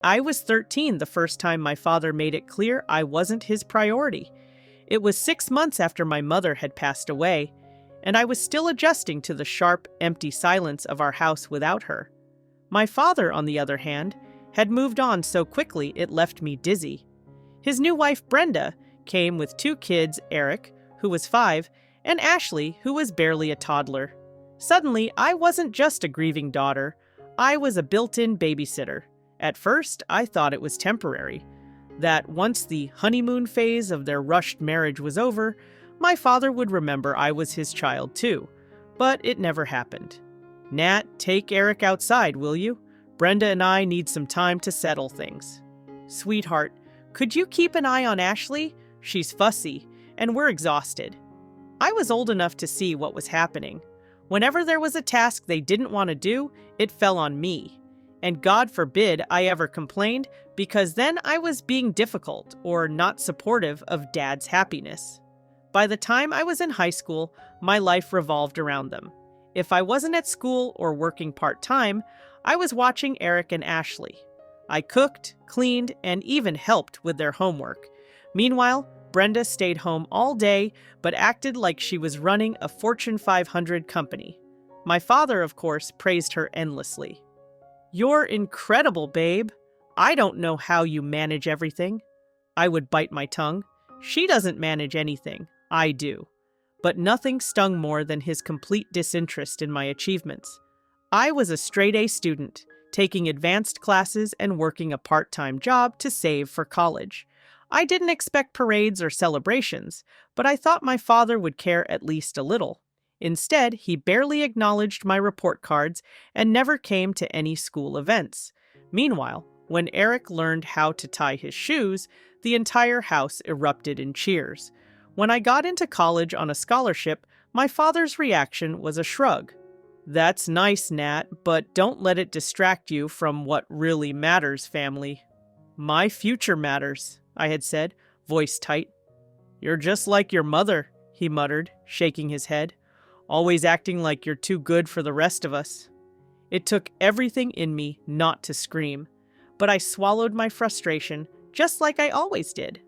I was 13 the first time my father made it clear I wasn't his priority. It was 6 months after my mother had passed away, and I was still adjusting to the sharp, empty silence of our house without her. My father, on the other hand, had moved on so quickly it left me dizzy. His new wife, Brenda, came with 2 kids, Eric, who was 5, and Ashley, who was barely a toddler. Suddenly, I wasn't just a grieving daughter. I was a built-in babysitter. At first, I thought it was temporary, that once the honeymoon phase of their rushed marriage was over, my father would remember I was his child too. But it never happened. Nat, take Eric outside, will you? Brenda and I need some time to settle things. Sweetheart, could you keep an eye on Ashley? She's fussy, and we're exhausted. I was old enough to see what was happening. Whenever there was a task they didn't want to do, it fell on me. And God forbid I ever complained, because then I was being difficult or not supportive of Dad's happiness. By the time I was in high school, my life revolved around them. If I wasn't at school or working part-time, I was watching Eric and Ashley. I cooked, cleaned, and even helped with their homework. Meanwhile, Brenda stayed home all day, but acted like she was running a Fortune 500 company. My father, of course, praised her endlessly. "You're incredible, babe. I don't know how you manage everything." I would bite my tongue. She doesn't manage anything. I do. But nothing stung more than his complete disinterest in my achievements. I was a straight-A student, taking advanced classes and working a part-time job to save for college. I didn't expect parades or celebrations, but I thought my father would care at least a little. Instead, he barely acknowledged my report cards and never came to any school events. Meanwhile, when Eric learned how to tie his shoes, the entire house erupted in cheers. When I got into college on a scholarship, my father's reaction was a shrug. "That's nice, Nat, but don't let it distract you from what really matters, family." "My future matters," I had said, voice tight. "You're just like your mother," he muttered, shaking his head. "Always acting like you're too good for the rest of us." It took everything in me not to scream, but I swallowed my frustration just like I always did.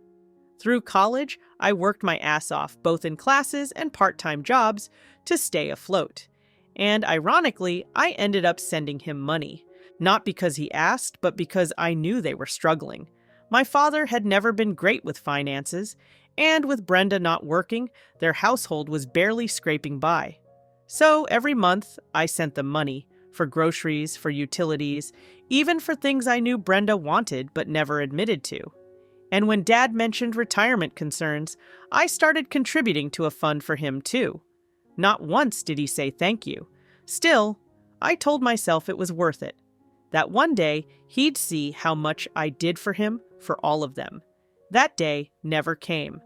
Through college, I worked my ass off, both in classes and part-time jobs, to stay afloat. And ironically, I ended up sending him money. Not because he asked, but because I knew they were struggling. My father had never been great with finances, and with Brenda not working, their household was barely scraping by. So every month, I sent them money, for groceries, for utilities, even for things I knew Brenda wanted but never admitted to. And when Dad mentioned retirement concerns, I started contributing to a fund for him too. Not once did he say thank you. Still, I told myself it was worth it. That one day, he'd see how much I did for him, for all of them. That day never came.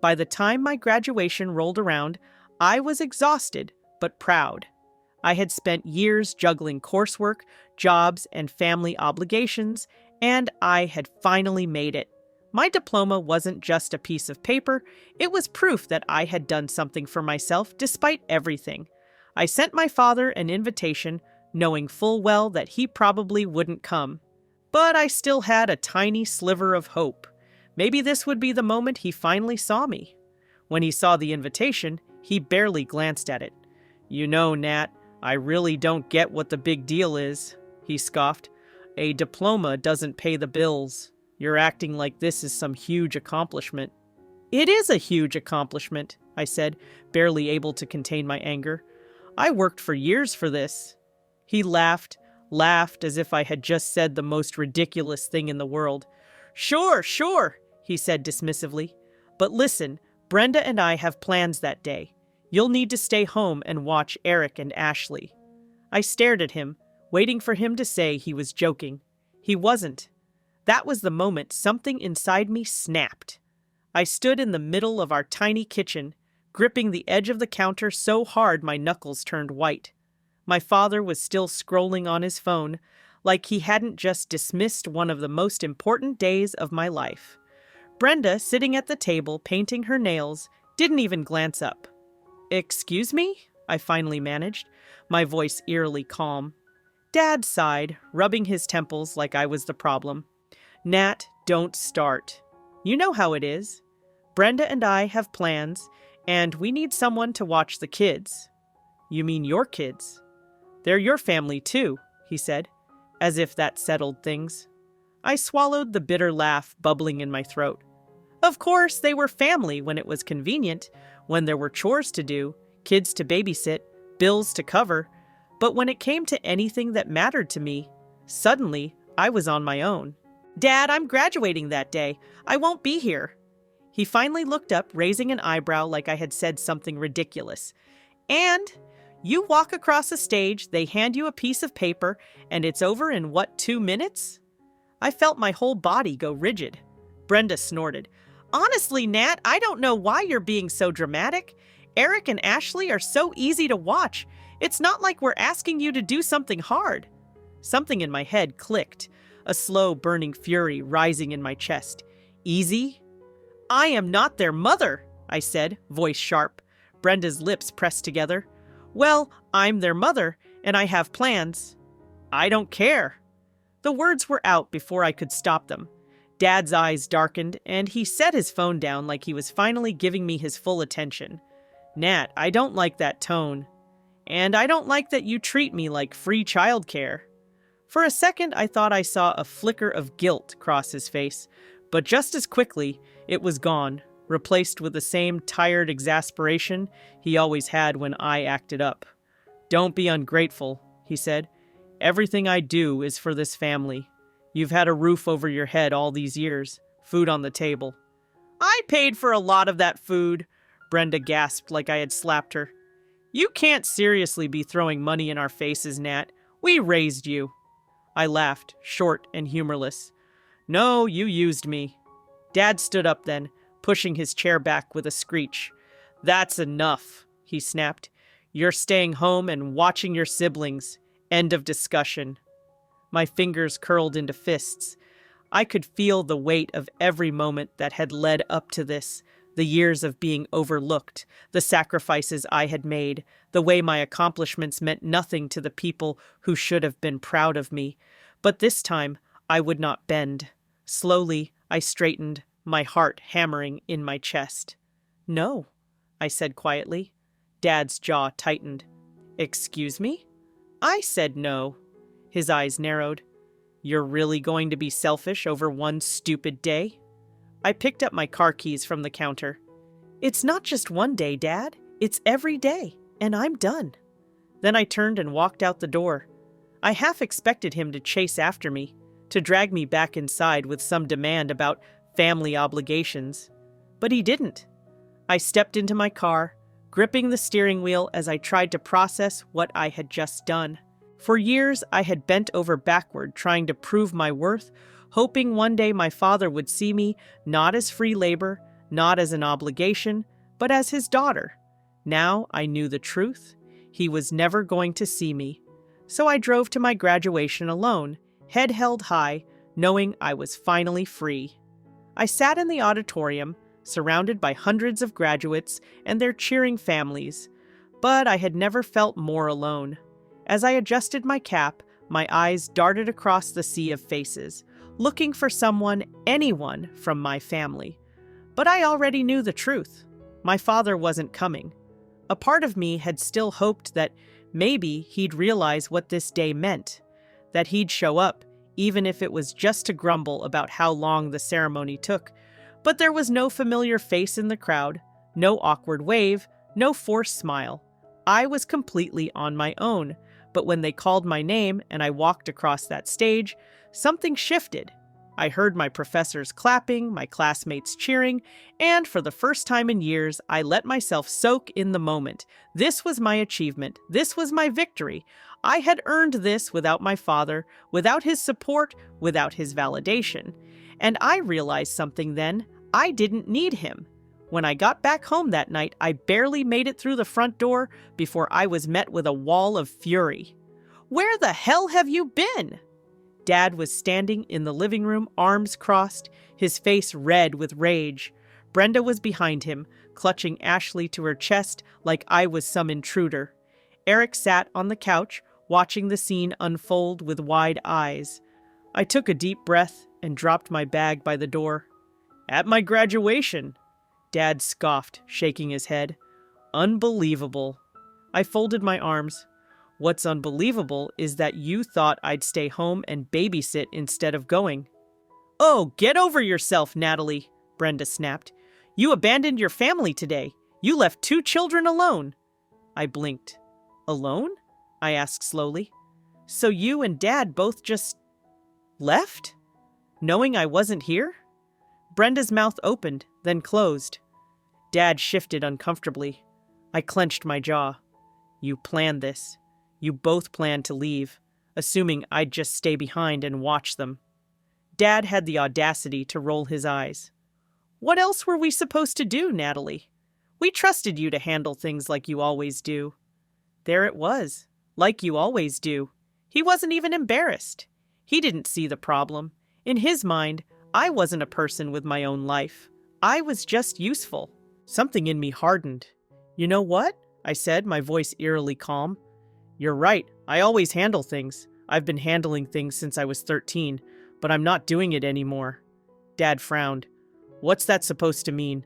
By the time my graduation rolled around, I was exhausted, but proud. I had spent years juggling coursework, jobs, and family obligations, and I had finally made it. My diploma wasn't just a piece of paper, it was proof that I had done something for myself despite everything. I sent my father an invitation, knowing full well that he probably wouldn't come. But I still had a tiny sliver of hope. Maybe this would be the moment he finally saw me. When he saw the invitation, he barely glanced at it. "You know, Nat, I really don't get what the big deal is," he scoffed. "A diploma doesn't pay the bills. You're acting like this is some huge accomplishment." "It is a huge accomplishment," I said, barely able to contain my anger. "I worked for years for this." He laughed as if I had just said the most ridiculous thing in the world. Sure, he said dismissively. "But listen, Brenda and I have plans that day. You'll need to stay home and watch Eric and Ashley." I stared at him, waiting for him to say he was joking. He wasn't. That was the moment something inside me snapped. I stood in the middle of our tiny kitchen, gripping the edge of the counter so hard my knuckles turned white. My father was still scrolling on his phone, like he hadn't just dismissed one of the most important days of my life. Brenda, sitting at the table painting her nails, didn't even glance up. "Excuse me?" I finally managed, my voice eerily calm. Dad sighed, rubbing his temples like I was the problem. Nat, don't start. You know how it is. Brenda and I have plans, and we need someone to watch the kids. You mean your kids? They're your family too, he said, as if that settled things. I swallowed the bitter laugh bubbling in my throat. Of course, they were family when it was convenient, when there were chores to do, kids to babysit, bills to cover. But when it came to anything that mattered to me, suddenly I was on my own. Dad, I'm graduating that day. I won't be here. He finally looked up, raising an eyebrow like I had said something ridiculous. And you walk across a stage, they hand you a piece of paper, and it's over in what, 2 minutes? I felt my whole body go rigid. Brenda snorted. Honestly, Nat, I don't know why you're being so dramatic. Eric and Ashley are so easy to watch. It's not like we're asking you to do something hard. Something in my head clicked, a slow burning fury rising in my chest. Easy? I am not their mother, I said, voice sharp. Brenda's lips pressed together. Well, I'm their mother, and I have plans. I don't care. The words were out before I could stop them. Dad's eyes darkened, and he set his phone down like he was finally giving me his full attention. Nat, I don't like that tone. And I don't like that you treat me like free childcare. For a second, I thought I saw a flicker of guilt cross his face, but just as quickly, it was gone, replaced with the same tired exasperation he always had when I acted up. Don't be ungrateful, he said. Everything I do is for this family. You've had a roof over your head all these years, food on the table. I paid for a lot of that food, Brenda gasped like I had slapped her. You can't seriously be throwing money in our faces, Nat. We raised you. I laughed, short and humorless. No, you used me. Dad stood up then, pushing his chair back with a screech. That's enough, he snapped. You're staying home and watching your siblings. End of discussion. My fingers curled into fists. I could feel the weight of every moment that had led up to this, the years of being overlooked, the sacrifices I had made, the way my accomplishments meant nothing to the people who should have been proud of me. But this time, I would not bend. Slowly, I straightened, my heart hammering in my chest. No, I said quietly. Dad's jaw tightened. Excuse me? I said no. His eyes narrowed. You're really going to be selfish over one stupid day? I picked up my car keys from the counter. It's not just one day, Dad. It's every day, and I'm done. Then I turned and walked out the door. I half expected him to chase after me, to drag me back inside with some demand about family obligations. But he didn't. I stepped into my car, gripping the steering wheel as I tried to process what I had just done. For years, I had bent over backward trying to prove my worth, hoping one day my father would see me not as free labor, not as an obligation, but as his daughter. Now I knew the truth. He was never going to see me. So I drove to my graduation alone, head held high, knowing I was finally free. I sat in the auditorium, surrounded by hundreds of graduates and their cheering families, but I had never felt more alone. As I adjusted my cap, my eyes darted across the sea of faces, looking for someone, anyone from my family. But I already knew the truth. My father wasn't coming. A part of me had still hoped that maybe he'd realize what this day meant, that he'd show up, even if it was just to grumble about how long the ceremony took. But there was no familiar face in the crowd, no awkward wave, no forced smile. I was completely on my own. But when they called my name and I walked across that stage, something shifted. I heard my professors clapping, my classmates cheering, and for the first time in years, I let myself soak in the moment. This was my achievement. This was my victory. I had earned this without my father, without his support, without his validation. And I realized something then. I didn't need him. When I got back home that night, I barely made it through the front door before I was met with a wall of fury. Where the hell have you been? Dad was standing in the living room, arms crossed, his face red with rage. Brenda was behind him, clutching Ashley to her chest like I was some intruder. Eric sat on the couch, watching the scene unfold with wide eyes. I took a deep breath and dropped my bag by the door. "At my graduation," Dad scoffed, shaking his head. "Unbelievable." I folded my arms. "What's unbelievable is that you thought I'd stay home and babysit instead of going." "Oh, get over yourself, Natalie," Brenda snapped. "You abandoned your family today. You left 2 children alone." I blinked. "Alone?" I asked slowly. "So you and Dad both just left? Knowing I wasn't here?" Brenda's mouth opened, then closed. Dad shifted uncomfortably. I clenched my jaw. "You planned this. You both planned to leave, assuming I'd just stay behind and watch them." Dad had the audacity to roll his eyes. "What else were we supposed to do, Natalie? We trusted you to handle things like you always do." There it was, like you always do. He wasn't even embarrassed. He didn't see the problem. In his mind, I wasn't a person with my own life. I was just useful. Something in me hardened. "You know what?" I said, my voice eerily calm. "You're right. I always handle things. I've been handling things since I was 13, but I'm not doing it anymore." Dad frowned. "What's that supposed to mean?"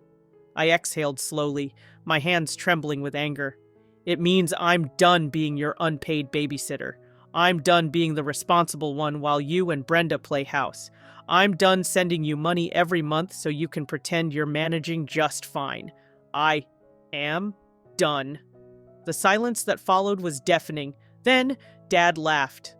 I exhaled slowly, my hands trembling with anger. "It means I'm done being your unpaid babysitter. I'm done being the responsible one while you and Brenda play house. I'm done sending you money every month so you can pretend you're managing just fine. I am done." The silence that followed was deafening. Then Dad laughed.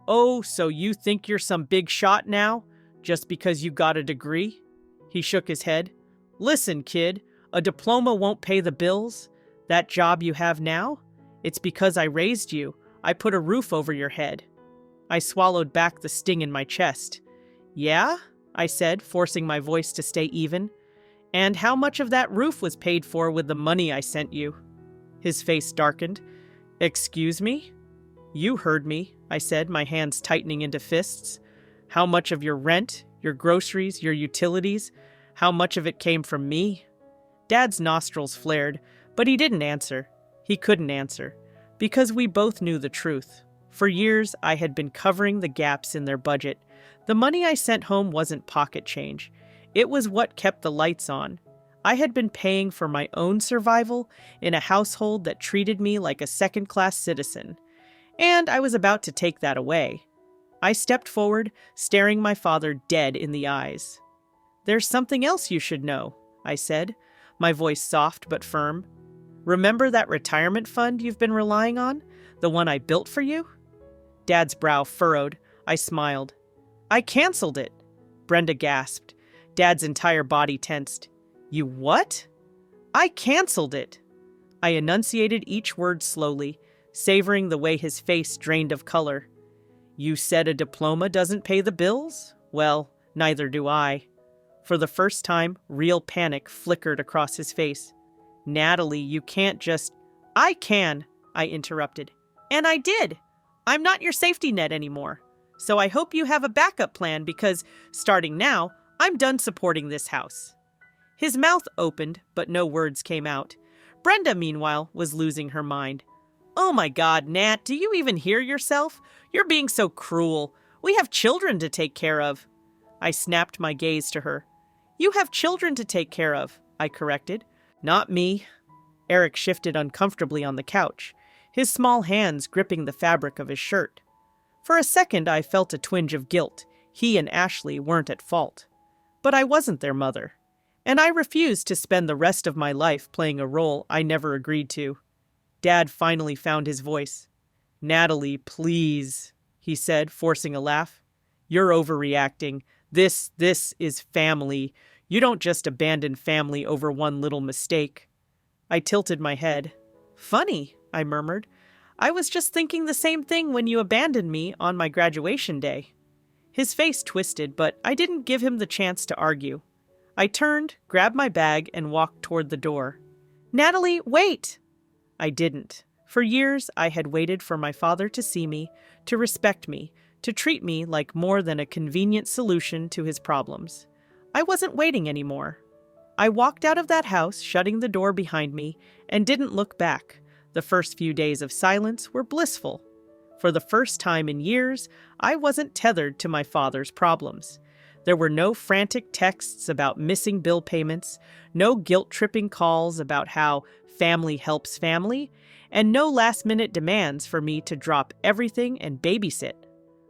"Oh, so you think you're some big shot now? Just because you got a degree?" He shook his head. "Listen, kid, a diploma won't pay the bills. That job you have now? It's because I raised you. I put a roof over your head." I swallowed back the sting in my chest. "Yeah?" I said, forcing my voice to stay even. "And how much of that roof was paid for with the money I sent you?" His face darkened. "Excuse me?" "You heard me," I said, my hands tightening into fists. "How much of your rent, your groceries, your utilities, how much of it came from me?" Dad's nostrils flared, but he didn't answer. He couldn't answer, because we both knew the truth. For years, I had been covering the gaps in their budget. The money I sent home wasn't pocket change. It was what kept the lights on. I had been paying for my own survival in a household that treated me like a second-class citizen. And I was about to take that away. I stepped forward, staring my father dead in the eyes. "There's something else you should know," I said, my voice soft but firm. "Remember that retirement fund you've been relying on? The one I built for you?" Dad's brow furrowed. I smiled. "I canceled it." Brenda gasped. Dad's entire body tensed. "You what?" "I canceled it." I enunciated each word slowly, savoring the way his face drained of color. "You said a diploma doesn't pay the bills? Well, neither do I." For the first time, real panic flickered across his face. "Natalie, you can't just—" "I can," I interrupted. "And I did. I'm not your safety net anymore. So I hope you have a backup plan because, starting now, I'm done supporting this house." His mouth opened, but no words came out. Brenda, meanwhile, was losing her mind. "Oh my God, Nat, do you even hear yourself? You're being so cruel. We have children to take care of." I snapped my gaze to her. "You have children to take care of," I corrected. "Not me." Eric shifted uncomfortably on the couch, his small hands gripping the fabric of his shirt. For a second, I felt a twinge of guilt. He and Ashley weren't at fault. But I wasn't their mother. And I refused to spend the rest of my life playing a role I never agreed to. Dad finally found his voice. "Natalie, please," he said, forcing a laugh. "You're overreacting. This is family. You don't just abandon family over one little mistake." I tilted my head. "Funny," I murmured. "I was just thinking the same thing when you abandoned me on my graduation day." His face twisted, but I didn't give him the chance to argue. I turned, grabbed my bag, and walked toward the door. "Natalie, wait!" I didn't. For years, I had waited for my father to see me, to respect me, to treat me like more than a convenient solution to his problems. I wasn't waiting anymore. I walked out of that house, shutting the door behind me, and didn't look back. The first few days of silence were blissful. For the first time in years, I wasn't tethered to my father's problems. There were no frantic texts about missing bill payments, no guilt-tripping calls about how family helps family, and no last-minute demands for me to drop everything and babysit.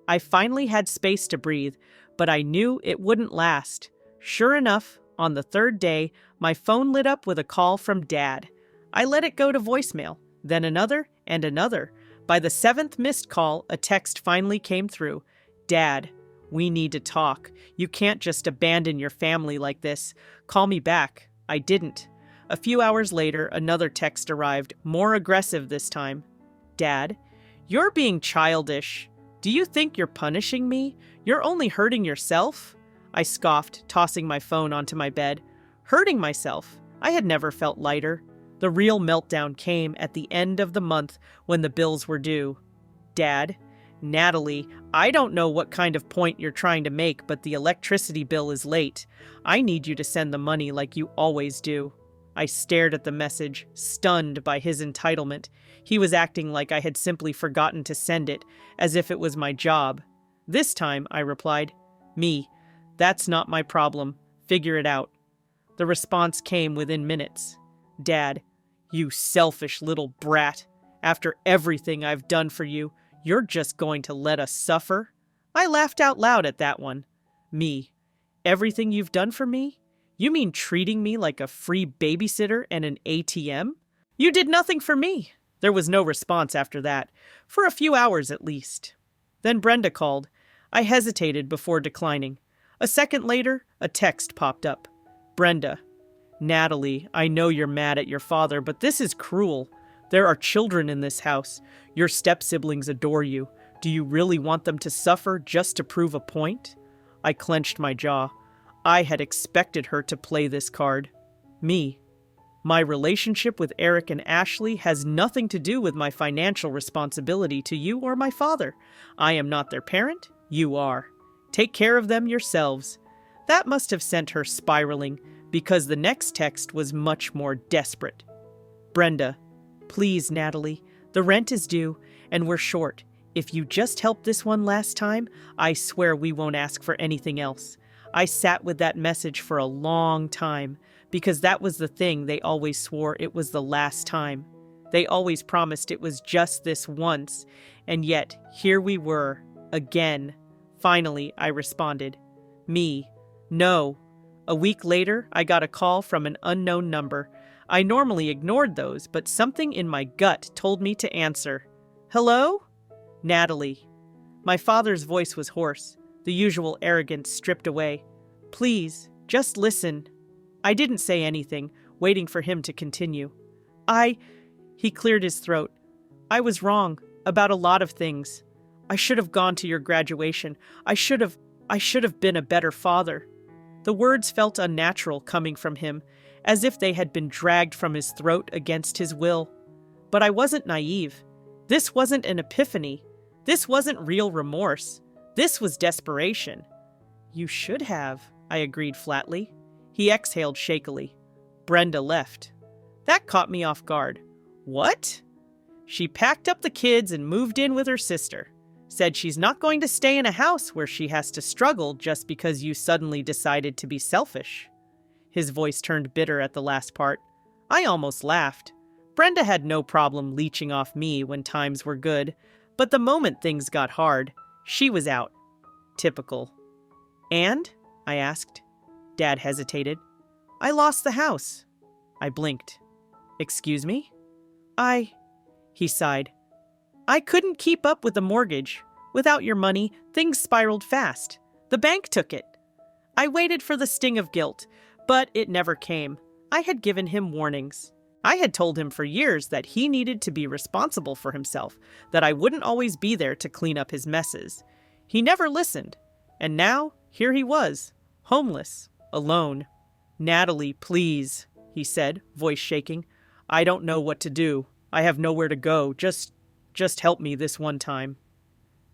I finally had space to breathe, but I knew it wouldn't last. Sure enough, on the third day, my phone lit up with a call from Dad. I let it go to voicemail, then another and another. By the seventh missed call, a text finally came through. "Dad, we need to talk. You can't just abandon your family like this. Call me back." I didn't. A few hours later, another text arrived, more aggressive this time. "Dad, you're being childish. Do you think you're punishing me? You're only hurting yourself." I scoffed, tossing my phone onto my bed. Hurting myself? I had never felt lighter. The real meltdown came at the end of the month when the bills were due. "Dad, Natalie, I don't know what kind of point you're trying to make, but the electricity bill is late. I need you to send the money like you always do." I stared at the message, stunned by his entitlement. He was acting like I had simply forgotten to send it, as if it was my job. This time, I replied, "Me, that's not my problem. Figure it out." The response came within minutes. "Dad, you selfish little brat. After everything I've done for you, you're just going to let us suffer?" I laughed out loud at that one. "Me, everything you've done for me? You mean treating me like a free babysitter and an ATM? You did nothing for me." There was no response after that, for a few hours at least. Then Brenda called. I hesitated before declining. A second later, a text popped up. "Brenda, Natalie, I know you're mad at your father, but this is cruel. There are children in this house. Your step-siblings adore you. Do you really want them to suffer just to prove a point?" I clenched my jaw. I had expected her to play this card. Me. My relationship with Eric and Ashley has nothing to do with my financial responsibility to you or my father. I am not their parent. You are. Take care of them yourselves. That must have sent her spiraling, because the next text was much more desperate. "Brenda, please, Natalie, the rent is due, and we're short. If you just help this one last time, I swear we won't ask for anything else." I sat with that message for a long time, because that was the thing they always swore it was the last time. They always promised it was just this once, and yet here we were, again. Finally, I responded. "Me. No." A week later, I got a call from an unknown number. I normally ignored those, but something in my gut told me to answer. "Hello?" "Natalie." My father's voice was hoarse, the usual arrogance stripped away. "Please, just listen." I didn't say anything, waiting for him to continue. He cleared his throat. "I was wrong about a lot of things. I should have gone to your graduation. I should have been a better father." The words felt unnatural coming from him, as if they had been dragged from his throat against his will. But I wasn't naive. This wasn't an epiphany. This wasn't real remorse. This was desperation. "You should have," I agreed flatly. He exhaled shakily. Brenda left. That caught me off guard. "What?" "She packed up the kids and moved in with her sister. Said she's not going to stay in a house where she has to struggle just because you suddenly decided to be selfish." His voice turned bitter at the last part. I almost laughed. Brenda had no problem leeching off me when times were good, but the moment things got hard, she was out. Typical. "And?" I asked. Dad hesitated. "I lost the house." I blinked. "Excuse me?" He sighed. "I couldn't keep up with the mortgage. Without your money, things spiraled fast. The bank took it." I waited for the sting of guilt, but it never came. I had given him warnings. I had told him for years that he needed to be responsible for himself, that I wouldn't always be there to clean up his messes. He never listened. And now, here he was, homeless, alone. "Natalie, please," he said, voice shaking. "I don't know what to do. I have nowhere to go. Just help me this one time."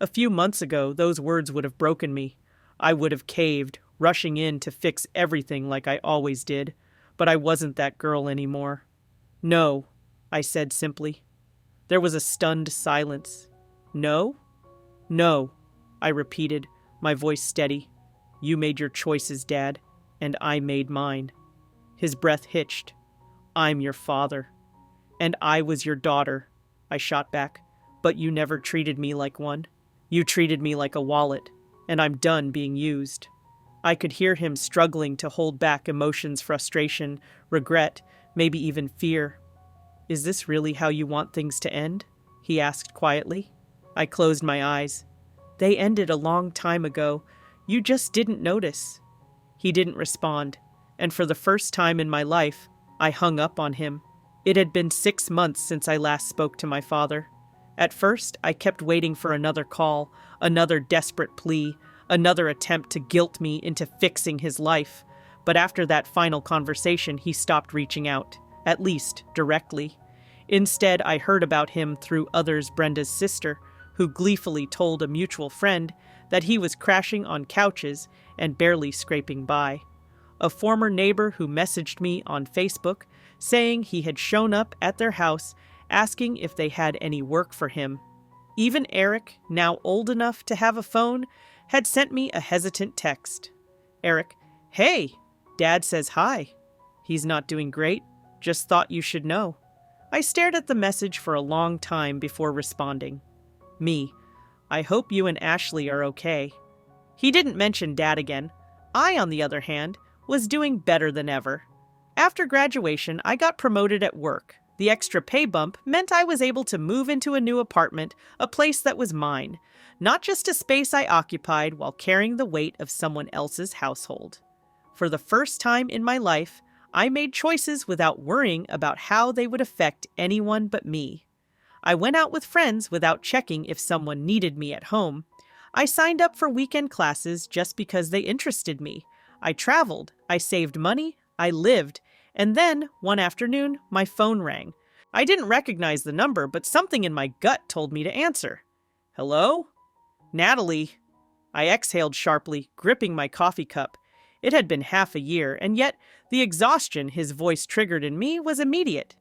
A few months ago, those words would have broken me. I would have caved, rushing in to fix everything like I always did. But I wasn't that girl anymore. "No," I said simply. There was a stunned silence. No? No, I repeated, my voice steady. You made your choices, Dad, and I made mine. His breath hitched. I'm your father. And I was your daughter, I shot back. But you never treated me like one. You treated me like a wallet, and I'm done being used. I could hear him struggling to hold back emotions, frustration, regret, maybe even fear. Is this really how you want things to end? He asked quietly. I closed my eyes. They ended a long time ago. You just didn't notice. He didn't respond, and for the first time in my life, I hung up on him. It had been 6 months since I last spoke to my father. At first, I kept waiting for another call, another desperate plea, another attempt to guilt me into fixing his life. But after that final conversation, he stopped reaching out, at least directly. Instead, I heard about him through others, Brenda's sister, who gleefully told a mutual friend that he was crashing on couches and barely scraping by. A former neighbor who messaged me on Facebook saying he had shown up at their house asking if they had any work for him. Even Eric, now old enough to have a phone, had sent me a hesitant text. Eric, hey, Dad says hi. He's not doing great, just thought you should know. I stared at the message for a long time before responding. Me, I hope you and Ashley are okay. He didn't mention Dad again. I, on the other hand, was doing better than ever. After graduation, I got promoted at work. The extra pay bump meant I was able to move into a new apartment, a place that was mine, not just a space I occupied while carrying the weight of someone else's household. For the first time in my life, I made choices without worrying about how they would affect anyone but me. I went out with friends without checking if someone needed me at home. I signed up for weekend classes just because they interested me. I traveled, I saved money, I lived, and then, one afternoon, my phone rang. I didn't recognize the number, but something in my gut told me to answer. Hello? Natalie. I exhaled sharply, gripping my coffee cup. It had been half a year, and yet the exhaustion his voice triggered in me was immediate.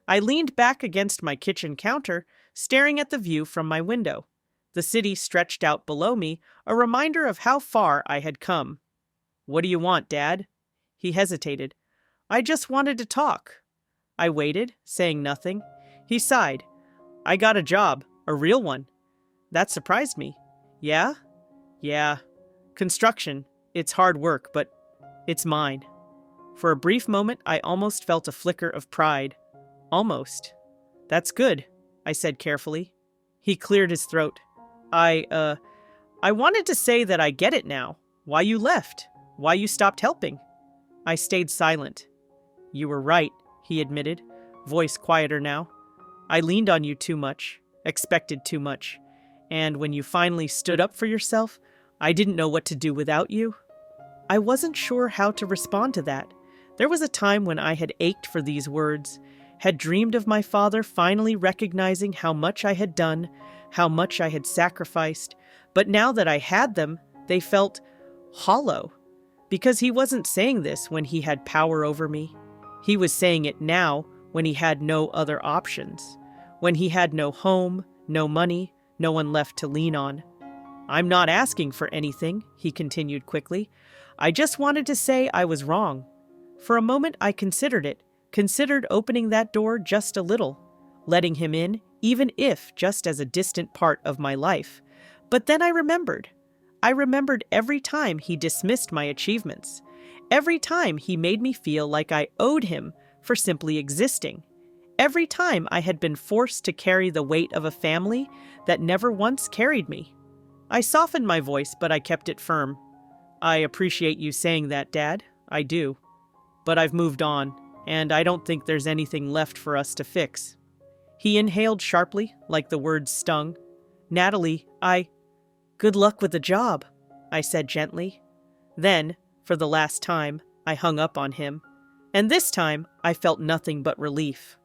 I leaned back against my kitchen counter, staring at the view from my window. The city stretched out below me, a reminder of how far I had come. What do you want, Dad? He hesitated. I just wanted to talk. I waited, saying nothing. He sighed. I got a job, a real one. That surprised me. Yeah? Yeah. Construction. It's hard work, but it's mine. For a brief moment, I almost felt a flicker of pride. Almost. That's good, I said carefully. He cleared his throat. I wanted to say that I get it now. Why you left. Why you stopped helping. I stayed silent. You were right, he admitted, voice quieter now. I leaned on you too much, expected too much, and when you finally stood up for yourself, I didn't know what to do without you. I wasn't sure how to respond to that. There was a time when I had ached for these words, had dreamed of my father finally recognizing how much I had done, how much I had sacrificed, but now that I had them, they felt hollow. Because he wasn't saying this when he had power over me. He was saying it now when he had no other options, when he had no home, no money, no one left to lean on. I'm not asking for anything, he continued quickly. I just wanted to say I was wrong. For a moment I considered it, considered opening that door just a little, letting him in, even if just as a distant part of my life. But then I remembered. I remembered every time he dismissed my achievements, every time he made me feel like I owed him for simply existing, every time I had been forced to carry the weight of a family that never once carried me. I softened my voice, but I kept it firm. I appreciate you saying that, Dad. I do. But I've moved on, and I don't think there's anything left for us to fix. He inhaled sharply, like the words stung. Natalie, Good luck with the job, I said gently. Then, for the last time, I hung up on him. And this time, I felt nothing but relief.